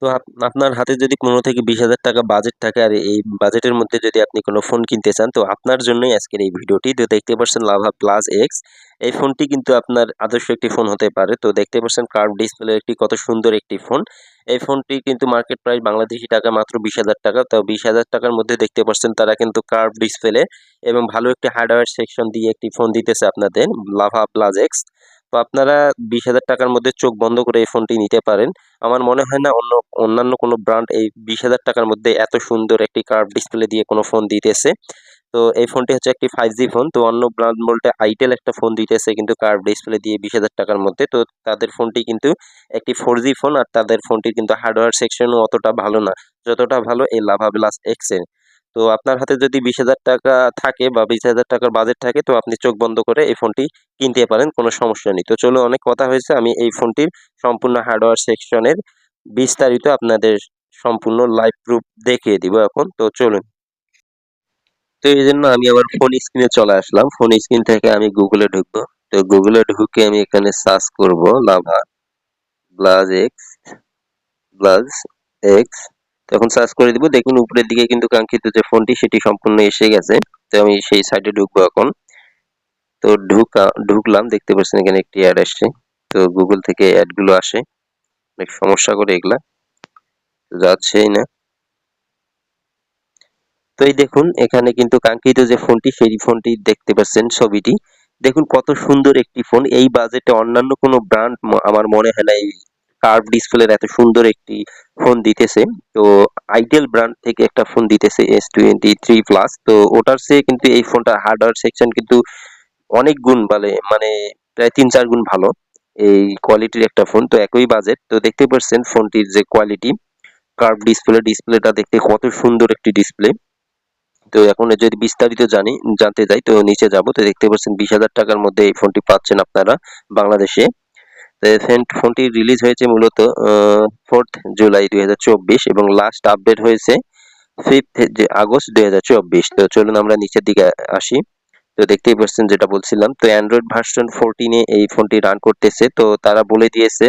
তো আপনার হাতে যদি 15 থেকে 20 হাজার টাকা বাজেট থাকে আর এই বাজেটের মধ্যে যদি আপনি কোনো ফোন কিনতে চান তো আপনার জন্যই আজকের এই ভিডিওটি। তো দেখতে পাচ্ছেন লাভা প্লাস এক্স, এই ফোনটি কিন্তু আপনার আদর্শ একটি ফোন হতে পারে। তো দেখতে পাচ্ছেন কার্ভ ডিসপ্লে একটি কত সুন্দর একটি ফোন। এই ফোনটি কিন্তু মার্কেট প্রাইস বাংলাদেশি টাকা মাত্র 20,000 টাকা। তো 20,000 টাকার মধ্যে দেখতে পাচ্ছেন তারা কিন্তু কার্ভ ডিসপ্লে এবং ভালো একটি হার্ডওয়্যার সেকশন দিয়ে একটি ফোন দিতেছে আপনাদের, লাভা প্লাস এক্স। তো আপনারা 20,000 টাকার মধ্যে চোখ বন্ধ করে এই ফোনটি নিতে পারেন। আমার মনে হয় না অন্যান্য কোনো ব্র্যান্ড এই 20,000 টাকার মধ্যে এত সুন্দর একটি কার্ভ ডিসপ্লে দিয়ে কোনো ফোন দিতেছে। তো এই ফোনটি হচ্ছে একটি 5G ফোন। তো অন্য ব্র্যান্ড বলতে আইটেল একটা ফোন দিতেছে কিন্তু কার্ভ ডিসপ্লে দিয়ে 20,000 টাকার মধ্যে। তো তাদের ফোনটি কিন্তু একটি 4G ফোন আর তাদের ফোনটির কিন্তু হার্ডওয়্যার সেকশনও অতটা ভালো না, যতটা ভালো এই লাভা প্লাস এক্স এর। তো আপনার হাতে যদি 20,000 টাকা থাকে বা 20,000 টাকার বাজেট থাকে তো আপনি চোখ বন্ধ করে এই ফোনটি কিনতে পারেন, কোনো সমস্যা নেই। তো চলো, অনেক কথা হয়েছে, আমি এই ফোনটির সম্পূর্ণ হার্ডওয়্যার সেকশনের বিস্তারিত আপনাদের সম্পূর্ণ লাইভ প্রুফ দেখিয়ে দিব এখন। তো চলুন। তো এই জন্য আমি আবার ফোন স্ক্রিনে চলে আসলাম। ফোন স্ক্রিন থেকে আমি গুগলে ঢুকবো। তো গুগলে ঢুকে আমি এখানে সার্চ করব lava plus x, plus x. তখন সার্চ করে দিব, দেখুন উপরের দিকে কিন্তু কাঙ্ক্ষিত যে ফোনটি সেটি সম্পূর্ণ এসে গেছে। তো আমি সেই সাইটে ঢুকবো এখন। তো ঢুকলাম, দেখতে পাচ্ছেন এখানে একটি অ্যাড আসছে। তো গুগল থেকে অ্যাড গুলো আসে, অনেক সমস্যা করে এগুলা, যাচ্ছেই না। তো এই দেখুন এখানে কিন্তু কাঙ্ক্ষিত যে ফোনটি সেই ফোনটি দেখতে পাচ্ছেন, ছবিটি দেখুন কত সুন্দর একটি ফোন। এই বাজেটে অন্যান্য কোনো ব্র্যান্ড আমার মনে হয় না এই কার্ভ ডিসপ্লের এত সুন্দর একটি ফোন দিতেছে। তো আইটেল ব্র্যান্ড থেকে একটা ফোন দিতেছে S23 প্লাস। তো ওটার চেয়ে কিন্তু এই ফোনটা হার্ডওয়্যার সেকশন কিন্তু অনেক গুণ মানে প্রায় 3-4 গুণ ভালো এই কোয়ালিটির একটা ফোন। তো একই বাজেট, তো দেখতে পাচ্ছেন ফোনটির যে কোয়ালিটি, কার্ভ ডিসপ্লেটা দেখতে কত সুন্দর একটি ডিসপ্লে। তো এখন যদি বিস্তারিত জানতে যাই তো নিচে যাব। তো দেখতে পাচ্ছেন 20,000 টাকার মধ্যে এই ফোনটি পাচ্ছেন আপনারা বাংলাদেশে। তো এই ফোনটি রিলিজ হয়েছে মূলত 4th জুলাই 2024 এবং লাস্ট আপডেট হয়েছে 5th আগস্ট 2024। তো চলুন আমরা নিচের দিকে আসি। তো দেখতেই পাচ্ছেন যেটা বলছিলাম, তো অ্যান্ড্রয়েড ভার্সন 14 এ এই ফোনটি রান করতেছে। তো তারা বলে দিয়েছে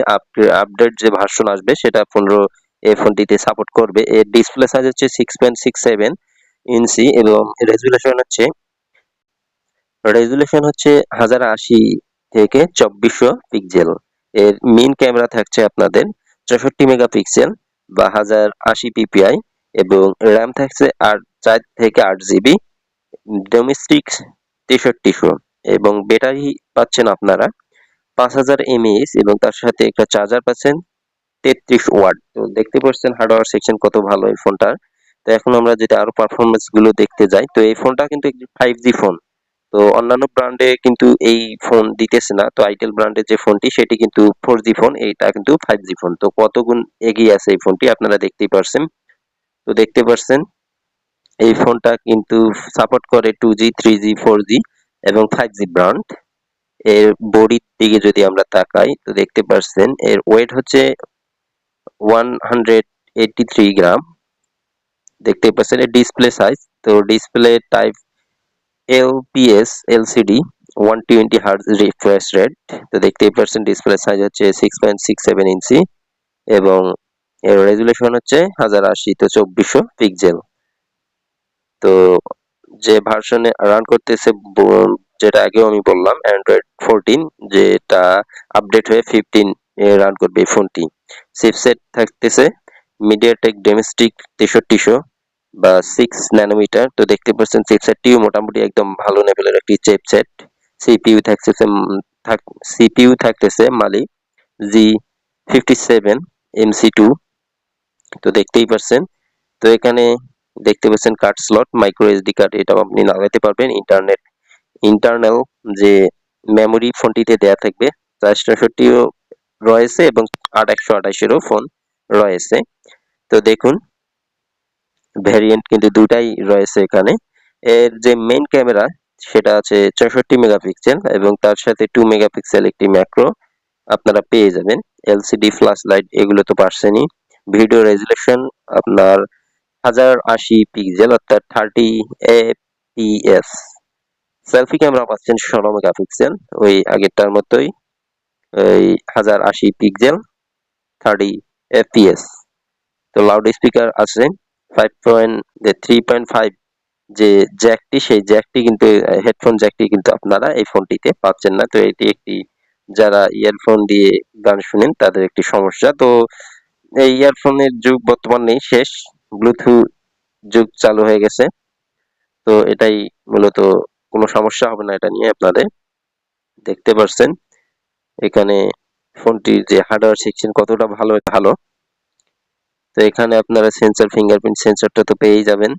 আপডেট যে ভার্সন আসবে সেটা 15 এই ফোনটিতে সাপোর্ট করবে। এর ডিসপ্লে সাইজ হচ্ছে 6.67 ইঞ্চি এবং রেজুলেশন হচ্ছে 1080 থেকে 2400 পিক্সেল। এর মেইন ক্যামেরা থাকছে আপনাদের 64 মেগাপিক্সেল বা 1080 ppi এবং র্যাম থাকছে 4 থেকে 8 জিবি, ডোমেস্টিক 6300 এবং ব্যাটারি পাচ্ছেন আপনারা 5000 mAh এবং তার সাথে একটা চার্জার পাচ্ছেন 33 ওয়াট। তো দেখতে পাচ্ছেন হার্ডওয়্যার সেকশন কত ভালো এই ফোনটার। তো এখন আমরা যেটা আরো পারফরমেন্স গুলো দেখতে যাই, তো এই ফোনটা কিন্তু একটি 5G ফোন। তো অন্যান্য ব্র্যান্ডে কিন্তু এই ফোন দিতেছে না। তো আইটেল ব্র্যান্ডের যে ফোনটি সেটি কিন্তু 4G ফোন, এইটা কিন্তু 5G ফোন। তো কত গুণ এগিয়ে আছে এই ফোনটি আপনারা দেখতেই পারছেন। তো দেখতে পারছেন এই ফোনটা কিন্তু সাপোর্ট করে 2G 3G 4G এবং 5G ব্র্যান্ড। এর বডির দিকে যদি আমরা তাকাই তো দেখতে পারছেন এর ওয়েট হচ্ছে 183 গ্রাম। দেখতেই পাচ্ছেন এর ডিসপ্লে সাইজ, তো display type LPS LCD 120 hertz refresh rate. তো দেখতেই পাচ্ছেন ডিসপ্লে সাইজ হচ্ছে 6.67 ইঞ্চি এবং এর রেজুলেশন হচ্ছে 1080 তো 2400 পিক্সেল। তো যে ভার্সনে রান করতেছে যেটা আগেও আমি বললাম অ্যান্ড্রয়েড 14, যেটা আপডেট হয়ে 15 এ রান করবে এই ফোনটি। চিপসেট থাকতেছে মিডিয়াটেক ডোমেস্টিক 6300 বা 6 ন্যানোমিটার। তো দেখতে পাচ্ছেন চিপসেটটিও মোটামুটি একদম ভালো লেভেলের একটি চিপসেট। সিপিইউ থাকতেছে মালি G57 MC2। তো দেখতেই পাচ্ছেন। তো এখানে দেখতে পাচ্ছেন card slot, micro SD card, এটাও আপনি লাগাতে পারবেন। ইন্টারনাল যে মেমোরি ফোনটিতে দেয়া থাকবে 464ও রয়েছে এবং 128এরও ফোন রয়েছে। তো দেখুন ভ্যারিয়েন্ট কিন্তু দুটাই রয়েছে এখানে। এর যে মেইন ক্যামেরা সেটা আছে 64 মেগাপিক্সেল এবং তার সাথে 2 মেগাপিক্সেল একটি ম্যাক্রো আপনারা পেয়ে যাবেন। এলসিডি ফ্ল্যাশ লাইট এগুলো তো পারছেনই। ভিডিও রেজুলেশন আপনার 1080 পিক্সেল অর্থাৎ 30 fps। সেলফি ক্যামেরা পাচ্ছেন 16 মেগাপিক্সেল, ওই আগেরটার মতোই, ওই 1080 পিক্সেল 30 fps। তো লাউড স্পিকার আছে 3.5 যে জ্যাকটি, সেই জ্যাকটি কিন্তু হেডফোন জ্যাকটি কিন্তু আপনারা এই ফোনটিতে পাচ্ছেন না। তো এটি একটি, যারা ইয়ারফোন দিয়ে গান শুনেন তাদের একটি সমস্যা। তো এই ইয়ারফোনের যুগ বর্তমান নেই, শেষ। ব্লুটুথ যুগ চালু হয়ে গেছে। তো এটাই মূলত, কোনো সমস্যা হবে না এটা নিয়ে আপনাদের। দেখতে পাচ্ছেন এখানে ফোনটির যে হার্ডওয়্যার সেকশন কতটা ভালো। তো এখানে আপনারা সেন্সর, ফিঙ্গারপ্রিন্ট সেন্সরটা তো পেয়েই যাবেন।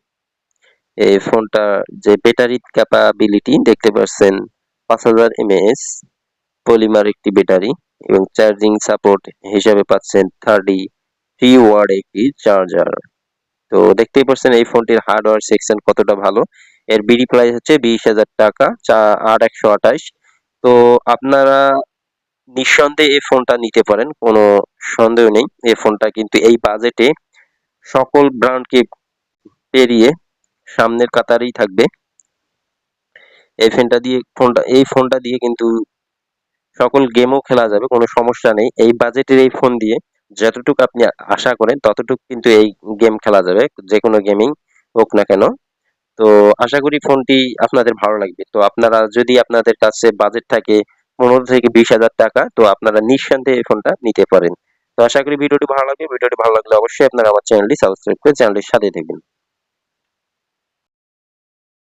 এই ফোনটা যে ব্যাটারি ক্যাপাবিলিটি দেখতে পাচ্ছেন 5000 mAh পলিমার একটি ব্যাটারি, এবং চার্জিং সাপোর্ট হিসাবে পাচ্ছেন 33 ওয়াট একটি চার্জার। তো দেখতেই পাচ্ছেন এই ফোনটির হার্ডওয়্যার সেকশন কতটা ভালো। এর বিডি প্রাইস হচ্ছে 20,000 টাকা, 8128। তো আপনারা নিঃসন্দেহে এই ফোনটা নিতে পারেন, কোনো সন্দেহ নেই। এই ফোনটা কিন্তু এই বাজেটে সকল ব্র্যান্ডকে পেরিয়ে সামনের কাতারেই থাকবে। এই ফোনটা দিয়ে কিন্তু সকল গেমও খেলা যাবে, কোনো সমস্যা নেই। এই বাজেটের এই ফোন দিয়ে যতটুকু আপনি আশা করেন ততটুকু কিন্তু এই গেম খেলা যাবে, যে কোনো গেমিং হোক না কেন। তো আশা করি ফোনটি আপনাদের ভালো লাগবে। তো আপনারা যদি আপনাদের কাছে বাজেট থাকে 15 থেকে 20 হাজার টাকা, তো আপনারা নিঃসন্দেহে এই ফোনটা নিতে পারেন। তো আশা করি ভিডিওটি ভালো লাগবে। ভিডিওটি ভালো লাগলে অবশ্যই আপনারা আমার চ্যানেলটি সাবস্ক্রাইব করে চ্যানেলটির সাথে থাকবেন।